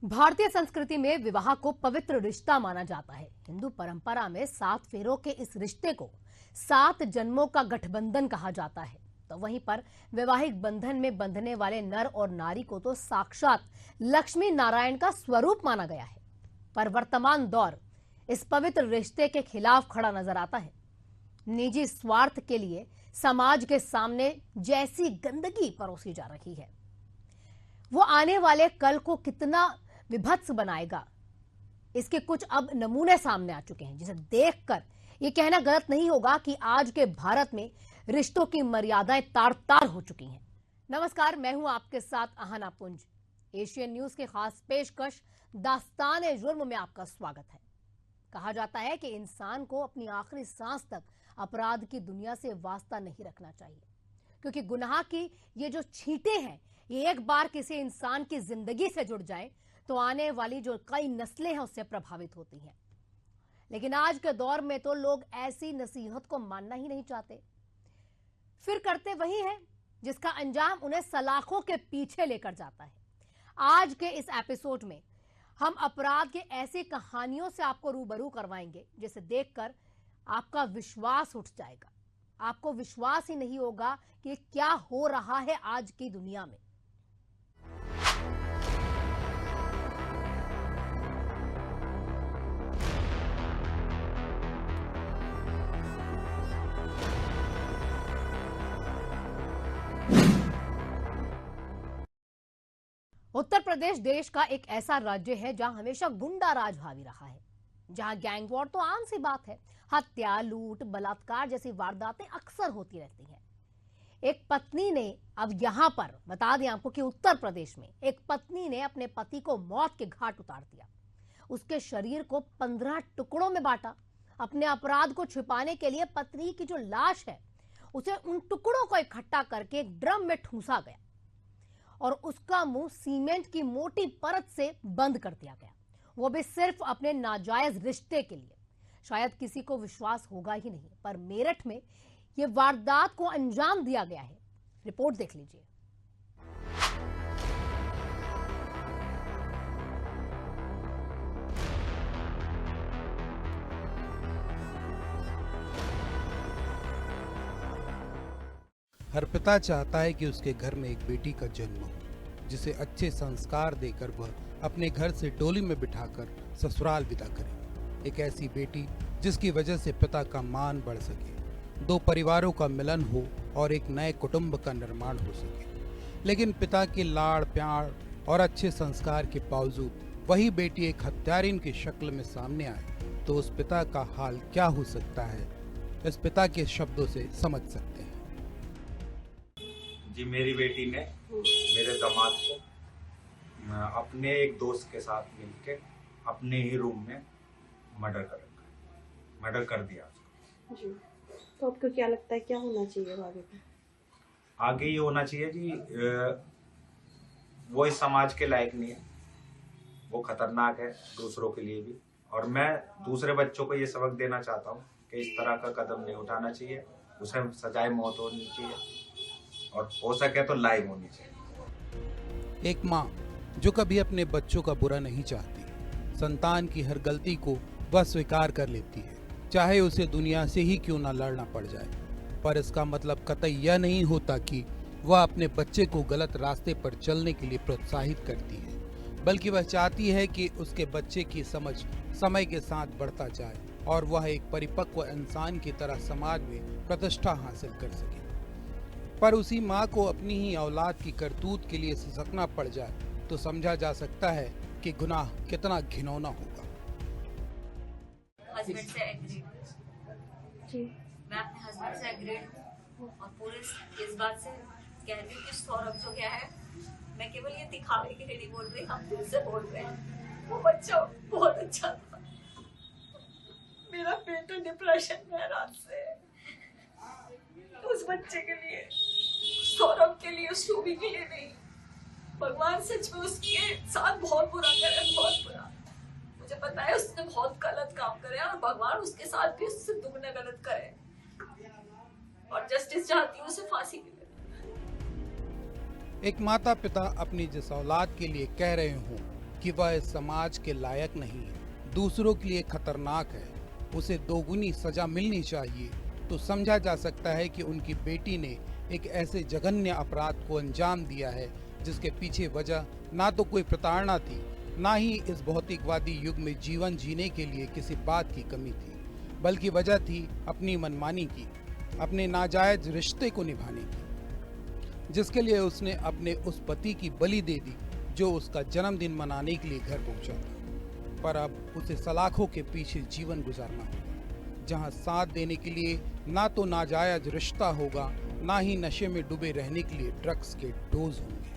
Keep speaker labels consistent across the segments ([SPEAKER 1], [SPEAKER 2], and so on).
[SPEAKER 1] भारतीय संस्कृति में विवाह को पवित्र रिश्ता माना जाता है। हिंदू परंपरा में 7 फेरों के इस रिश्ते को 7 जन्मों का गठबंधन कहा जाता है। तो वहीं पर वैवाहिक बंधन में बंधने वाले नर और नारी को तो साक्षात लक्ष्मी नारायण का स्वरूप माना गया है। पर वर्तमान दौर इस पवित्र रिश्ते के खिलाफ खड़ा नजर आता है। निजी स्वार्थ के लिए समाज के सामने जैसी गंदगी परोसी जा रही है, वो आने वाले कल को कितना विभत्स बनाएगा, इसके कुछ अब नमूने सामने आ चुके हैं, जिसे देखकर ये कहना गलत नहीं होगा कि आज के भारत में रिश्तों की मर्यादाएं तार तार हो चुकी हैं। नमस्कार, मैं हूं आपके साथ अहाना पुंज। एशियन न्यूज के खास पेशकश दास्तान-ए-जुर्म में आपका स्वागत है। कहा जाता है कि इंसान को अपनी आखिरी सांस तक अपराध की दुनिया से वास्ता नहीं रखना चाहिए, क्योंकि गुनाह की ये जो छींटे हैं, ये एक बार किसी इंसान की जिंदगी से जुड़ जाए तो आने वाली जो कई नस्लें हैं उससे प्रभावित होती हैं। लेकिन आज के दौर में तो लोग ऐसी नसीहत को मानना ही नहीं चाहते, फिर करते वही है जिसका अंजाम उन्हें सलाखों के पीछे लेकर जाता है। आज के इस एपिसोड में हम अपराध के ऐसी कहानियों से आपको रूबरू करवाएंगे जिसे देखकर आपका विश्वास उठ जाएगा। आपको विश्वास ही नहीं होगा कि क्या हो रहा है आज की दुनिया में। उत्तर प्रदेश देश का एक ऐसा राज्य है जहां हमेशा गुंडा राज हावी रहा है, जहां गैंग वॉर तो आम सी बात है। हत्या, लूट, बलात्कार जैसी वारदातें अक्सर होती रहती हैं। एक पत्नी ने, अब यहां पर बता दें आपको कि उत्तर प्रदेश में एक पत्नी ने अपने पति को मौत के घाट उतार दिया। उसके शरीर को 15 टुकड़ों में बांटा। अपने अपराध को छिपाने के लिए पत्नी की जो लाश है उसे उन टुकड़ों को इकट्ठा करके एक ड्रम में ठूंसा गया और उसका मुंह सीमेंट की मोटी परत से बंद कर दिया गया, वो भी सिर्फ अपने नाजायज रिश्ते के लिए। शायद किसी को विश्वास होगा ही नहीं, पर मेरठ में यह वारदात को अंजाम दिया गया है। रिपोर्ट देख लीजिए।
[SPEAKER 2] हर पिता चाहता है कि उसके घर में एक बेटी का जन्म हो, जिसे अच्छे संस्कार देकर वह अपने घर से डोली में बिठाकर ससुराल विदा करे। एक ऐसी बेटी जिसकी वजह से पिता का मान बढ़ सके, 2 परिवारों का मिलन हो और एक नए कुटुंब का निर्माण हो सके। लेकिन पिता के लाड़ प्यार और अच्छे संस्कार के बावजूद वही बेटी एक हत्यारिन की शक्ल में सामने आए तो उस पिता का हाल क्या हो सकता है, इस पिता के शब्दों से समझ सकते हैं।
[SPEAKER 3] जी, मेरी बेटी ने मेरे दामाद को अपने एक दोस्त के साथ मिलके अपने ही रूम में मर्डर कर दिया उसको।
[SPEAKER 4] जी, तो आपको क्या लगता है क्या होना चाहिए आगे में?
[SPEAKER 3] आगे ये होना चाहिए जी, वो इस समाज के लायक नहीं है, वो खतरनाक है दूसरों के लिए भी। और मैं दूसरे बच्चों को ये सबक देना चाहता हूँ कि इस तरह का कदम नहीं उठाना चाहिए, उसे सजाए मौत होनी चाहिए और हो सके तो लाइव होनी चाहिए।
[SPEAKER 2] एक माँ जो कभी अपने बच्चों का बुरा नहीं चाहती, संतान की हर गलती को वह स्वीकार कर लेती है, चाहे उसे दुनिया से ही क्यों ना लड़ना पड़ जाए। पर इसका मतलब कतई यह नहीं होता कि वह अपने बच्चे को गलत रास्ते पर चलने के लिए प्रोत्साहित करती है, बल्कि वह चाहती है कि उसके बच्चे की समझ समय के साथ बढ़ता जाए और वह एक परिपक्व इंसान की तरह समाज में प्रतिष्ठा हासिल कर सके। पर उसी माँ को अपनी ही औलाद की करतूत के लिए सिसकना पड़ जाए तो समझा जा सकता है कि गुनाह कितना घिनौना होगा।
[SPEAKER 5] हस्बैंड से एग्रीड,
[SPEAKER 4] जी,
[SPEAKER 5] मैं अपने हस्बैंड से एग्रीड हूँ और पूरे इस बात से कह रही हूँ कि सौरभ जो क्या है, मैं केवल ये दिखावे के लिए नहीं बोल रही, हम दिल से बोल रहे हैं। वो बच्चा बहुत अच्छा था। मेरा बेटा डिप्रेशन में है रात से। उस बच्चे के लिए, सौरभ के लिए, उस शोभी के लिए नहीं। भगवान सच में उसके साथ बहुत बुरा करे, बहुत बुरा। मुझे पता है उसने बहुत गलत काम करे और भगवान उसके साथ भी उससे दुगने गलत करे और जस्टिस चाहती हूँ उसे फांसी मिले।
[SPEAKER 2] एक माता पिता अपनी जिस औलाद के लिए कह रहे हों कि वह इस समाज के लायक नहीं है, दूसरों के लिए खतरनाक है, उसे दोगुनी सजा मिलनी चाहिए, तो समझा जा सकता है कि उनकी बेटी ने एक ऐसे जघन्य अपराध को अंजाम दिया है जिसके पीछे वजह ना तो कोई प्रताड़ना थी, ना ही इस भौतिकवादी युग में जीवन जीने के लिए किसी बात की कमी थी, बल्कि वजह थी अपनी मनमानी की, अपने नाजायज रिश्ते को निभाने की, जिसके लिए उसने अपने उस पति की बलि दे दी जो उसका जन्मदिन मनाने के लिए घर पहुंचा था। पर अब उसे सलाखों के पीछे जीवन गुजारना होगा, जहां साथ देने के लिए ना तो नाजायज रिश्ता होगा, ना ही नशे में डूबे रहने के लिए ड्रग्स के डोज होंगे।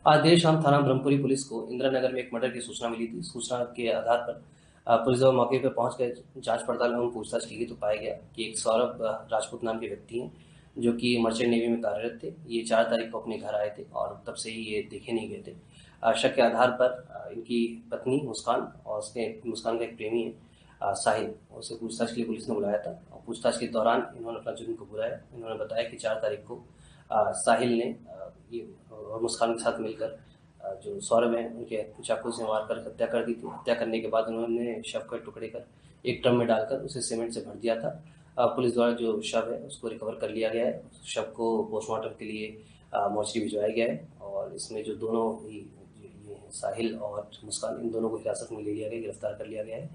[SPEAKER 6] आज देर शाम थाना ब्रह्मपुरी पुलिस को इंदिरा नगर में एक मर्डर की सूचना मिली थी। सूचना के आधार पर पुलिस जब मौके पर पहुंच गए जांच पड़ताल एवं पूछताछ की गई तो पाया गया कि एक सौरभ राजपूत नाम के व्यक्ति हैं जो कि मर्चेंट नेवी में कार्यरत थे। ये 4 तारीख को अपने घर आए थे और तब से ही ये देखे नहीं गए थे। शक के आधार पर इनकी पत्नी मुस्कान और मुस्कान का एक प्रेमी है साहिल, उसे पूछताछ के लिए पुलिस ने बुलाया था और पूछताछ के दौरान इन्होंने अपना जुर्म कबूला। इन्होंने बताया कि 4 तारीख को साहिल ने और मुस्कान के साथ मिलकर जो सौरभ है उनके चाकू से मारकर हत्या कर दी थी। हत्या करने के बाद उन्होंने शव के टुकड़े कर एक ड्रम में डालकर उसे सीमेंट से भर दिया था। पुलिस द्वारा जो शव है उसको रिकवर कर लिया गया है। शव को पोस्टमार्टम के लिए मोर्चरी भिजवाया गया है और इसमें जो दोनों ही साहिल और मुस्कान, इन दोनों को हिरासत में ले लिया गया, गिरफ्तार कर लिया गया है।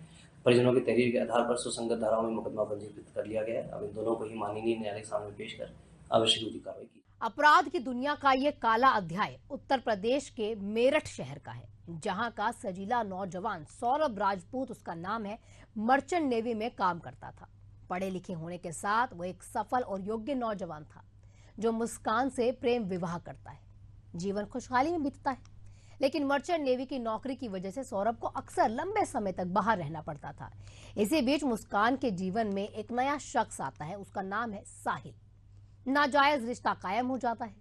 [SPEAKER 6] परिजनों की तहरीर के आधार पर सुसंगत धाराओं में मुकदमा पंजीकृत कर लिया गया है। अब इन दोनों को ही माननीय न्यायालय के सामने पेश कर आवश्यक विधि कार्रवाई की।
[SPEAKER 1] अपराध की दुनिया का ये काला अध्याय उत्तर प्रदेश के मेरठ शहर का है, जहां का सजीला नौजवान सौरभ राजपूत, उसका नाम है, मर्चेंट नेवी में काम करता था। पढ़े लिखे होने के साथ वो एक सफल और योग्य नौजवान था जो मुस्कान से प्रेम विवाह करता है। जीवन खुशहाली में बीतता है, लेकिन मर्चेंट नेवी की नौकरी की वजह से सौरभ को अक्सर लंबे समय तक बाहर रहना पड़ता था। इसी बीच मुस्कान के जीवन में एक नया शख्स आता है, उसका नाम है साहिल। नाजायज रिश्ता कायम हो जाता है।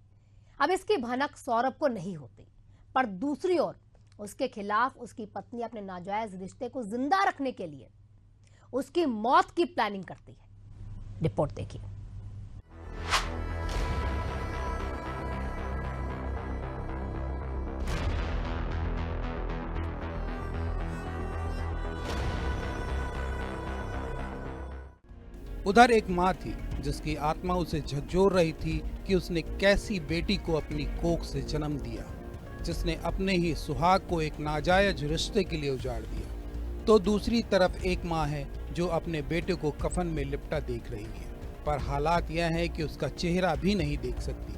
[SPEAKER 1] अब इसकी भनक सौरभ को नहीं होती, पर दूसरी ओर उसके खिलाफ उसकी पत्नी अपने नाजायज रिश्ते को जिंदा रखने के लिए उसकी मौत की प्लानिंग करती है। रिपोर्ट देखिए।
[SPEAKER 2] उधर एक माँ थी जिसकी आत्मा उसे झकझोर रही थी कि उसने कैसी बेटी को अपनी कोख से जन्म दिया, जिसने अपने ही सुहाग को एक नाजायज रिश्ते के लिए उजाड़ दिया। तो दूसरी तरफ एक माँ है जो अपने बेटे को कफन में लिपटा देख रही है, पर हालात यह है कि उसका चेहरा भी नहीं देख सकती,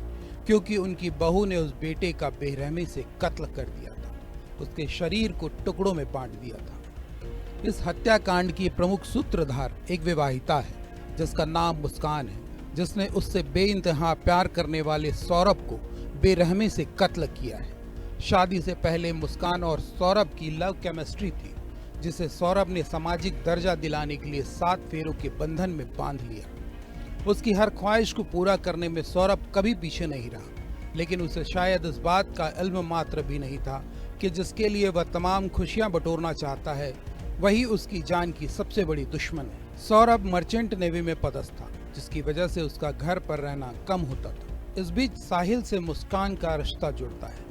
[SPEAKER 2] क्योंकि उनकी बहू ने उस बेटे का बेरहमी से कत्ल कर दिया था, उसके शरीर को टुकड़ों में बांट दिया था। इस हत्याकांड की प्रमुख सूत्रधार एक विवाहिता है जिसका नाम मुस्कान है, जिसने उससे बेइंतहा प्यार करने वाले सौरभ को बेरहमी से कत्ल किया है। शादी से पहले मुस्कान और सौरभ की लव केमिस्ट्री थी, जिसे सौरभ ने सामाजिक दर्जा दिलाने के लिए 7 फेरों के बंधन में बांध लिया। उसकी हर ख्वाहिश को पूरा करने में सौरभ कभी पीछे नहीं रहा, लेकिन उसे शायद इस बात का इल्म मात्र भी नहीं था कि जिसके लिए वह तमाम खुशियां बटोरना चाहता है वही उसकी जान की सबसे बड़ी दुश्मन है। सौरभ मर्चेंट नेवी में पदस्थ था, जिसकी वजह से उसका घर पर रहना कम होता था। इस बीच साहिल से मुस्कान का रिश्ता जुड़ता है,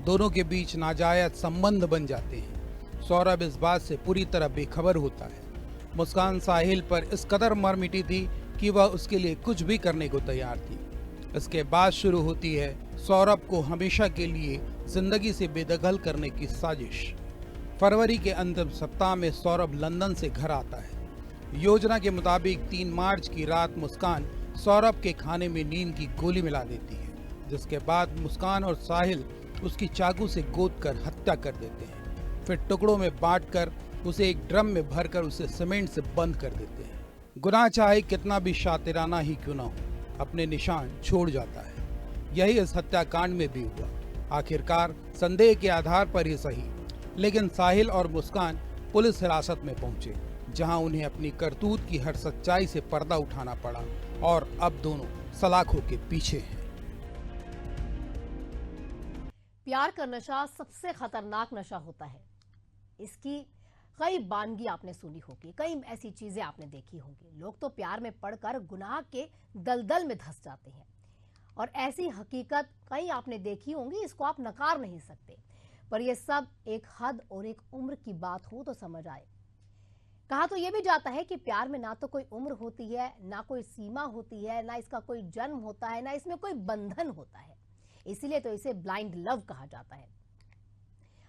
[SPEAKER 2] दोनों के बीच नाजायज संबंध बन जाते हैं। सौरभ इस बात से पूरी तरह बेखबर होता है। मुस्कान साहिल पर इस कदर मर मिटी थी कि वह उसके लिए कुछ भी करने को तैयार थी। इसके बाद शुरू होती है सौरभ को हमेशा के लिए जिंदगी से बेदखल करने की साजिश। फरवरी के अंतिम सप्ताह में सौरभ लंदन से घर आता है। योजना के मुताबिक 3 मार्च की रात मुस्कान सौरभ के खाने में नींद की गोली मिला देती है, जिसके बाद मुस्कान और साहिल उसकी चाकू से गोद कर हत्या कर देते हैं। फिर टुकड़ों में बांटकर उसे एक ड्रम में भरकर उसे सीमेंट से बंद कर देते हैं। गुनाह चाहे कितना भी शातिराना ही क्यों ना हो, अपने निशान छोड़ जाता है। यही इस हत्याकांड में भी हुआ। आखिरकार संदेह के आधार पर ही सही, लेकिन साहिल और मुस्कान पुलिस हिरासत में पहुंचे, जहां उन्हें अपनी करतूत की हर सच्चाई से पर्दा उठाना पड़ा और अब दोनों सलाखों के पीछे हैं।
[SPEAKER 1] प्यार का नशा सबसे खतरनाक नशा होता है। इसकी कई बानगी आपने सुनी होगी, कई ऐसी चीजें आपने देखी होंगी। लोग तो प्यार में पड़कर गुनाह के दलदल में धंस जाते हैं और ऐसी हकीकत कई आपने देखी होंगी, इसको आप नकार नहीं सकते। पर यह सब एक हद और एक उम्र की बात हो तो समझ आए। कहा तो यह भी जाता है कि प्यार में ना तो कोई उम्र होती है, ना कोई सीमा होती है, ना इसका कोई जन्म होता है, ना इसमें कोई बंधन होता है। इसीलिए तो इसे ब्लाइंड लव कहा जाता है।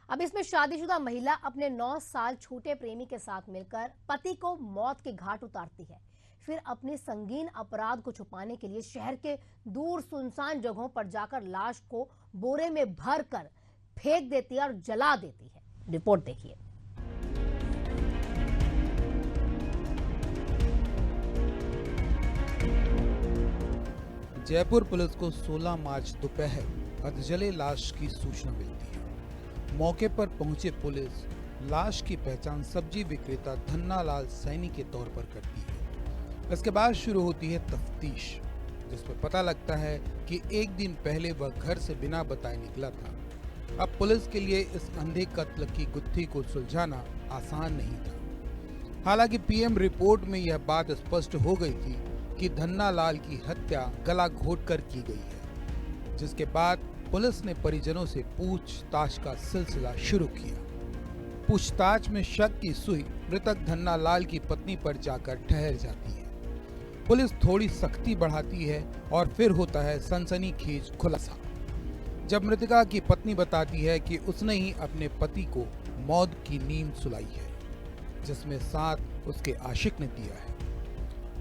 [SPEAKER 1] अब इसमें शादीशुदा महिला अपने 9 साल छोटे प्रेमी के साथ मिलकर पति को मौत के घाट उतारती है, फिर अपने संगीन अपराध को छुपाने के लिए शहर के दूर सुनसान जगहों पर जाकर लाश को बोरे में भर कर फेंक देती है और जला देती है। रिपोर्ट देखिए।
[SPEAKER 2] जयपुर पुलिस को 16 मार्च दोपहर अधजले लाश की सूचना मिलती है। मौके पर पहुंचे पुलिस लाश की पहचान सब्जी विक्रेता धन्नालाल सैनी के तौर पर करती है। इसके बाद शुरू होती है तफ्तीश, जिसमें पता लगता है कि एक दिन पहले वह घर से बिना बताए निकला था। अब पुलिस के लिए इस अंधे कत्ल की गुत्थी को सुलझाना आसान नहीं था। हालांकि पीएम रिपोर्ट में यह बात स्पष्ट हो गई थी कि धन्नालाल की हत्या गला घोटकर की गई है, जिसके बाद पुलिस ने परिजनों से पूछताछ का सिलसिला शुरू किया। पूछताछ में शक की सुई मृतक धन्नालाल की पत्नी पर जाकर ठहर जाती है। पुलिस थोड़ी सख्ती बढ़ाती है और फिर होता है सनसनीखेज खुलासा, जब मृतका की पत्नी बताती है कि उसने ही अपने पति को मौत की नींद सुलाई है, जिसमें साथ उसके आशिक ने दिया है।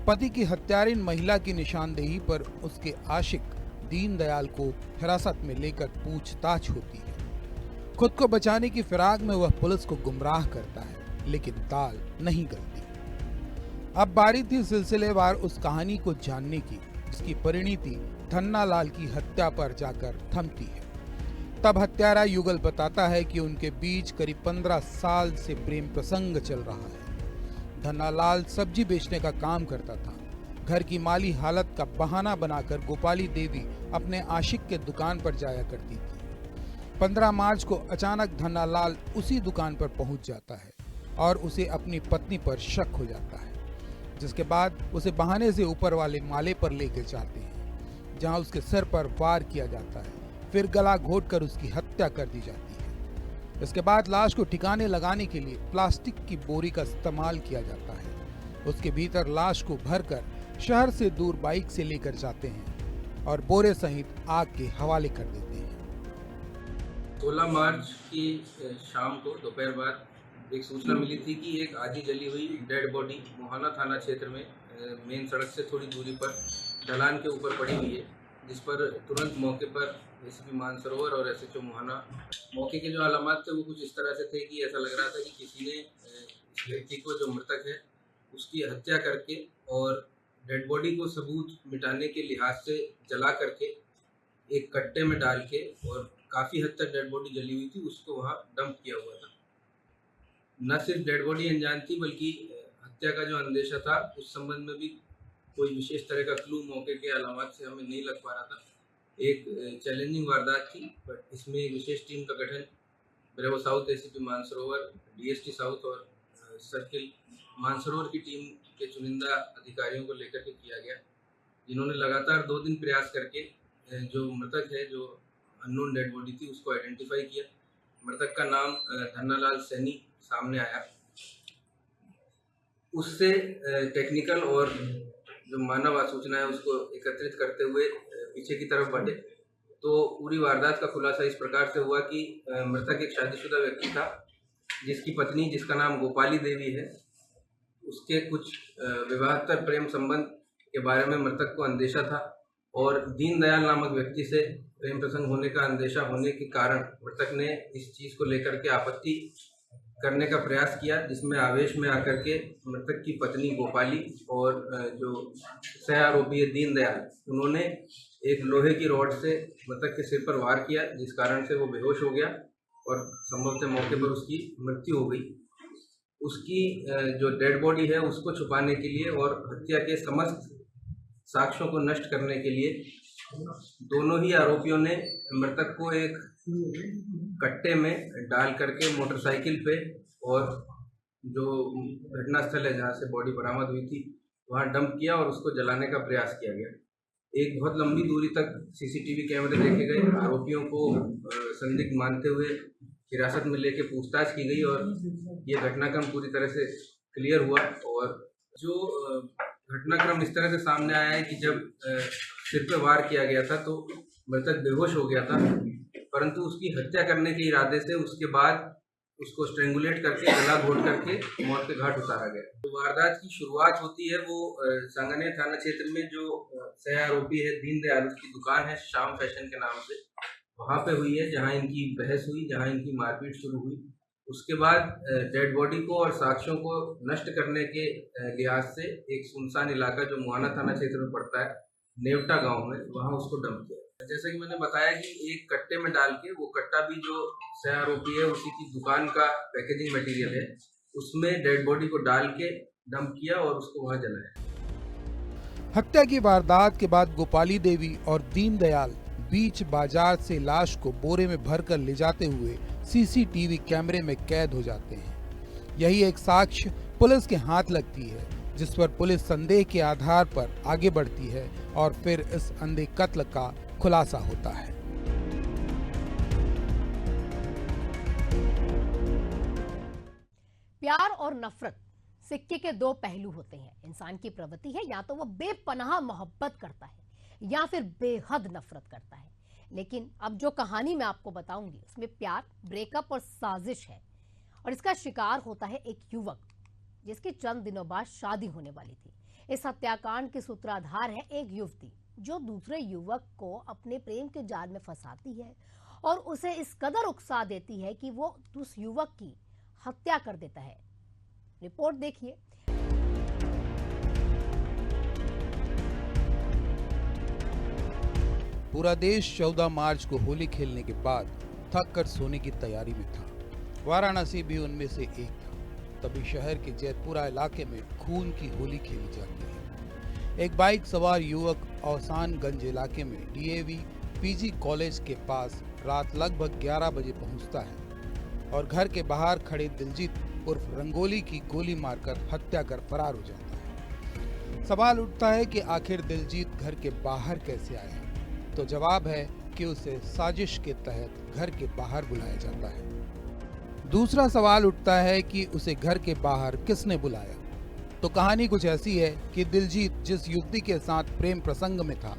[SPEAKER 2] पति की हत्यारिन महिला की निशानदेही पर उसके आशिक दीनदयाल को हिरासत में लेकर पूछताछ होती है। खुद को बचाने की फिराक में वह पुलिस को गुमराह करता है, लेकिन दाल नहीं गलती। अब बारी थी सिलसिलेवार उस कहानी को जानने की, जिसकी परिणति धन्नालाल की हत्या पर जाकर थमती है। तब हत्यारा युगल बताता है कि उनके बीच करीब 15 साल से प्रेम प्रसंग चल रहा है। धन्नालाल सब्जी बेचने का काम करता था। घर की माली हालत का बहाना बनाकर गोपाली देवी अपने आशिक के दुकान पर जाया करती थी। 15 मार्च को अचानक धन्नालाल उसी दुकान पर पहुंच जाता है और उसे अपनी पत्नी पर शक हो जाता है, जिसके बाद उसे बहाने से ऊपर वाले माले पर लेकर जाते हैं, जहां उसके सिर पर वार किया जाता है, फिर गला घोटकर उसकी हत्या कर दी जाती है। इसके बाद लाश को ठिकाने लगाने के लिए प्लास्टिक की बोरी का इस्तेमाल किया जाता है। उसके भीतर लाश को भरकर शहर से दूर बाइक से लेकर जाते हैं और बोरे सहित आग के हवाले कर देते हैं।
[SPEAKER 7] 16 मार्च की शाम को दोपहर बाद एक सूचना मिली थी कि एक आधी जली हुई डेड बॉडी मोहाना थाना क्षेत्र में मेन सड़क से थोड़ी दूरी पर ढलान के ऊपर पड़ी हुई है, जिस पर तुरंत मौके पर एसीपी मानसरोवर और एसएचओ मोहाना मौके के जो अलामत थे वो कुछ इस तरह से थे कि ऐसा लग रहा था कि किसी ने इस व्यक्ति को, जो मृतक है, उसकी हत्या करके और डेड बॉडी को सबूत मिटाने के लिहाज से जला करके एक कट्टे में डाल के, और काफ़ी हद तक डेड बॉडी जली हुई थी, उसको वहाँ डंप किया हुआ था। न सिर्फ डेड बॉडी अनजान थी, बल्कि हत्या का जो अंदेशा था उस संबंध में भी कोई विशेष तरह का क्लू मौके के अलामत से हमें नहीं लग पा रहा था। एक चैलेंजिंग वारदात थी, बट इसमें एक विशेष टीम का गठन bravo south ACP Mansarovar, DST south और सर्किल मानसरोवर की टीम के चुनिंदा अधिकारियों को लेकर के किया गया, जिन्होंने लगातार 2 दिन प्रयास करके जो मृतक है, जो अननोन डेड बॉडी थी, उसको आइडेंटिफाई किया। मृतक का नाम धन्नालाल सैनी सामने आया। उससे टेक्निकल और जो मानव सूचना है उसको एकत्रित करते हुए पीछे की तरफ बढ़े, तो पूरी वारदात का खुलासा इस प्रकार से हुआ कि मृतक एक शादीशुदा व्यक्ति था, जिसकी पत्नी, जिसका नाम गोपाली देवी है, उसके कुछ विवाहेतर प्रेम संबंध के बारे में मृतक को अंदेशा था, और दीनदयाल नामक व्यक्ति से प्रेम प्रसंग होने का अंदेशा होने के कारण मृतक ने इस चीज़ को लेकर के आपत्ति करने का प्रयास किया, जिसमें आवेश में आकर के मृतक की पत्नी गोपाली और जो सह आरोपी है दीनदयाल, उन्होंने एक लोहे की रॉड से मृतक के सिर पर वार किया, जिस कारण से वो बेहोश हो गया और संभवतः मौके पर उसकी मृत्यु हो गई। उसकी जो डेड बॉडी है उसको छुपाने के लिए और हत्या के समस्त साक्ष्यों को नष्ट करने के लिए दोनों ही आरोपियों ने मृतक को एक कट्टे में डाल करके मोटरसाइकिल पे, और जो घटनास्थल है जहाँ से बॉडी बरामद हुई थी वहाँ डंप किया और उसको जलाने का प्रयास किया गया। एक बहुत लंबी दूरी तक सीसीटीवी कैमरे देखे गए। आरोपियों को संदिग्ध मानते हुए हिरासत में लेके पूछताछ की गई और ये घटनाक्रम पूरी तरह से क्लियर हुआ। और जो घटनाक्रम इस तरह से सामने आया है कि जब सिर पे वार किया गया था तो मृतक बेहोश हो गया था, परंतु उसकी हत्या करने के इरादे से उसके बाद उसको स्ट्रेंगुलेट करके गला घोट करके मौत के घाट उतारा गया। तो वारदात की शुरुआत होती है वो सांगानेर थाना क्षेत्र में जो सह आरोपी है दीनदयाल, उसकी दुकान है श्याम फैशन के नाम से, वहाँ पे हुई है, जहाँ इनकी बहस हुई, जहाँ इनकी मारपीट शुरू हुई। उसके बाद डेड बॉडी को और साक्ष्यों को नष्ट करने के लिहाज से एक सुनसान इलाका जो मुहाना थाना क्षेत्र में पड़ता है, नेवटा गांव में, वहाँ उसको डंप किया। जैसा कि मैंने बताया कि एक कट्टे में डाल के, वो कट्टा भी जो सह आरोपी है उसी की दुकान का पैकेजिंग मटेरियल है, उसमें डेड बॉडी को डाल के डंप किया और उसको वहाँ जलाया।
[SPEAKER 2] हत्या की वारदात के बाद गोपाली देवी और दीनदयाल बीच बाजार से लाश को बोरे में भरकर ले जाते हुए सीसीटीवी कैमरे में कैद हो जाते हैं। यही एक साक्ष्य पुलिस के हाथ लगती है, जिस पर पुलिस संदेह के आधार पर आगे बढ़ती है और फिर इस अंधे कत्ल का खुलासा होता है।
[SPEAKER 1] प्यार और नफरत सिक्के के दो पहलू होते हैं। इंसान की प्रवृत्ति है, या तो वो बेपनाह मोहब्बत करता है या फिर बेहद नफरत करता है। लेकिन अब जो कहानी मैं आपको बताऊंगी उसमें प्यार, ब्रेकअप और साजिश है, और इसका शिकार होता है एक युवक जिसकी चंद दिनों बाद शादी होने वाली थी। इस हत्याकांड की सूत्रधार है एक युवती जो दूसरे युवक को अपने प्रेम के जाल में फंसाती है और उसे इस कदर उकसा देती है कि वो उस युवक की हत्या कर देता है। रिपोर्ट देखिए।
[SPEAKER 2] पूरा देश 14 मार्च को होली खेलने के बाद थक कर सोने की तैयारी में था। वाराणसी भी उनमें से एक था। तभी शहर के जैतपुरा इलाके में खून की होली खेली जाती है। एक बाइक सवार युवक औसानगंज इलाके में डीएवी पीजी कॉलेज के पास रात लगभग 11 बजे पहुंचता है और घर के बाहर खड़े दिलजीत उर्फ रंगोली की गोली मारकर हत्या कर फरार हो जाता है। सवाल उठता है कि आखिर दिलजीत घर के बाहर कैसे आया? तो जवाब है कि उसे साजिश के तहत घर के बाहर बुलाया जाता है। दूसरा सवाल उठता है कि उसे घर के बाहर किसने बुलाया? तो कहानी कुछ ऐसी है कि दिलजीत जिस युवती के साथ प्रेम प्रसंग में था,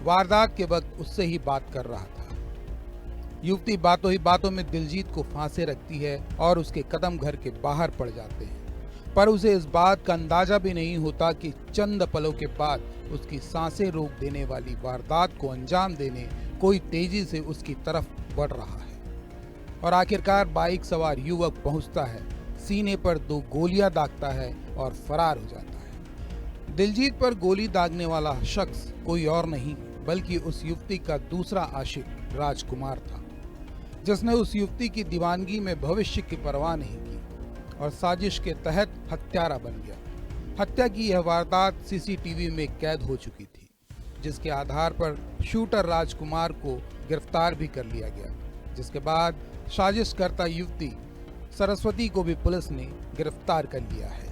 [SPEAKER 2] वारदात के वक्त उससे ही बात कर रहा था। युवती बातों ही बातों में दिलजीत को फांसे रखती है और उसके कदम घर के बाहर पड़ जाते हैं, पर उसे इस बात का अंदाजा भी नहीं होता कि चंद पलों के बाद उसकी सांसें रोक देने वाली वारदात को अंजाम देने कोई तेजी से उसकी तरफ बढ़ रहा है। और आखिरकार बाइक सवार युवक पहुंचता है, सीने पर 2 गोलियां दागता है और फरार हो जाता है। दिलजीत पर गोली दागने वाला शख्स कोई और नहीं बल्कि उस युवती का दूसरा आशिक राजकुमार था, जिसने उस युवती की दीवानगी में भविष्य की परवाह नहीं की और साजिश के तहत हत्यारा बन गया। हत्या की यह वारदात सीसीटीवी में कैद हो चुकी थी, जिसके आधार पर शूटर राजकुमार को गिरफ्तार भी कर लिया गया, जिसके बाद साजिशकर्ता युवती सरस्वती को भी पुलिस ने गिरफ्तार कर लिया है।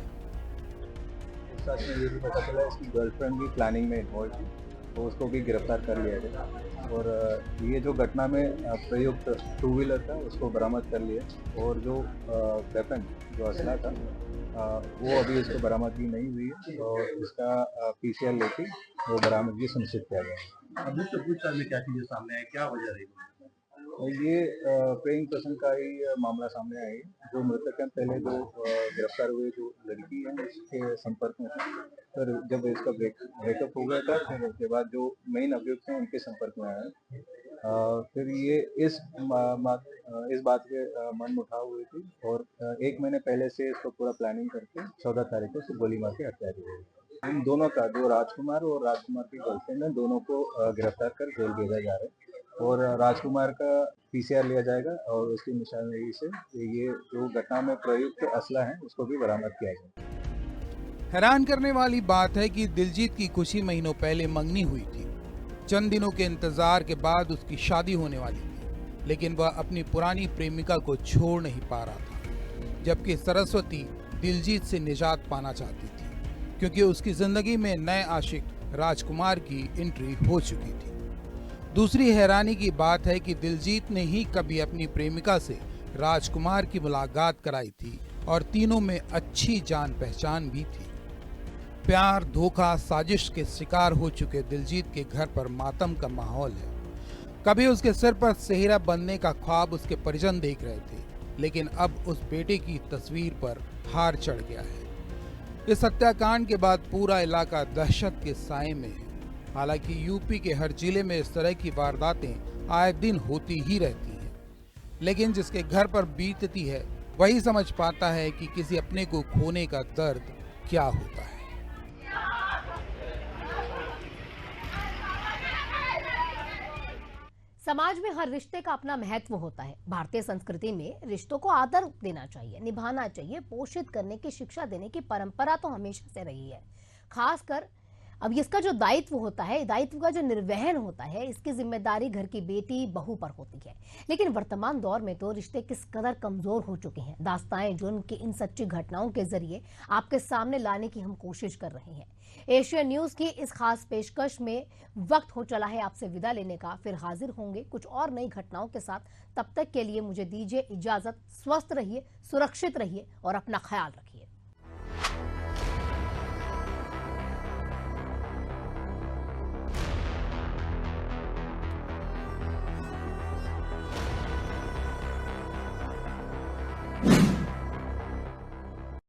[SPEAKER 8] साथ में ये भी पता चला इसकी गर्लफ्रेंड भी प्लानिंग में इन्वॉल्व थी, तो उसको भी गिरफ्तार कर लिया गया। और ये जो घटना में प्रयुक्त 2 व्हीलर था उसको बरामद कर लिया, और जो वेपन जो असला था वो अभी इसको बरामदगी नहीं हुई है, और इसका पीसीआर लेके वो बरामदगी सुनिश्चित किया गया।
[SPEAKER 9] अभी तो पूछताछ में क्या चीजें सामने आई, क्या वजह रही?
[SPEAKER 8] ये प्रेम प्रसंग का ही मामला सामने आया है। जो मृतक है पहले जो गिरफ्तार हुए जो लड़की है उसके संपर्क में था, फिर जब इसका ब्रेकअप हो गया था, फिर उसके बाद जो मेन अभियुक्त हैं उनके संपर्क में आया। फिर ये इस बात के मन मुठाव हुई थी, और 1 महीने पहले से इसको पूरा प्लानिंग करके 14 तारीख को गोली मार के हत्या की गई। इन दोनों का, जो राजकुमार और राजकुमार की गर्लफ्रेंड है, दोनों को गिरफ्तार कर जेल भेजा जा रहा है, और राजकुमार का पीसीआर लिया जाएगा और उसकी निशानदेही से ये जो घटना में प्रयुक्त असला है उसको भी बरामद किया जाएगा।
[SPEAKER 2] हैरान करने वाली बात है कि दिलजीत की कुछ ही महीनों पहले मंगनी हुई थी। चंद दिनों के इंतजार के बाद उसकी शादी होने वाली थी, लेकिन वह अपनी पुरानी प्रेमिका को छोड़ नहीं पा रहा था, जबकि सरस्वती दिलजीत से निजात पाना चाहती थी, क्योंकि उसकी जिंदगी में नए आशिक राजकुमार की एंट्री हो चुकी थी। दूसरी हैरानी की बात है कि दिलजीत ने ही कभी अपनी प्रेमिका से राजकुमार की मुलाकात कराई थी और तीनों में अच्छी जान पहचान भी थी। प्यार, धोखा, साजिश के शिकार हो चुके दिलजीत के घर पर मातम का माहौल है। कभी उसके सिर पर सेहरा बनने का ख्वाब उसके परिजन देख रहे थे, लेकिन अब उस बेटे की तस्वीर पर हार चढ़ गया है। इस हत्याकांड के बाद पूरा इलाका दहशत के साए में है। हालांकि यूपी के हर जिले में इस तरह की वारदातें आए दिन होती ही रहती हैं, लेकिन जिसके घर पर बीतती है वही समझ पाता है कि किसी अपने को खोने का दर्द क्या होता है।
[SPEAKER 1] समाज में हर रिश्ते का अपना महत्व होता है। भारतीय संस्कृति में रिश्तों को आदर देना चाहिए, निभाना चाहिए, पोषित करने की शिक्षा देने की परंपरा तो हमेशा से रही है। खासकर अब इसका जो दायित्व होता है, दायित्व का जो निर्वहन होता है, इसकी जिम्मेदारी घर की बेटी बहू पर होती है। लेकिन वर्तमान दौर में तो रिश्ते किस कदर कमजोर हो चुके हैं, दास्ताएं जुर्म की इन सच्ची घटनाओं के जरिए आपके सामने लाने की हम कोशिश कर रहे हैं। एशियन न्यूज की इस खास पेशकश में वक्त हो चला है आपसे विदा लेने का। फिर हाजिर होंगे कुछ और नई घटनाओं के साथ। तब तक के लिए मुझे दीजिए इजाजत। स्वस्थ रहिए, सुरक्षित रहिए और अपना ख्याल रखिए।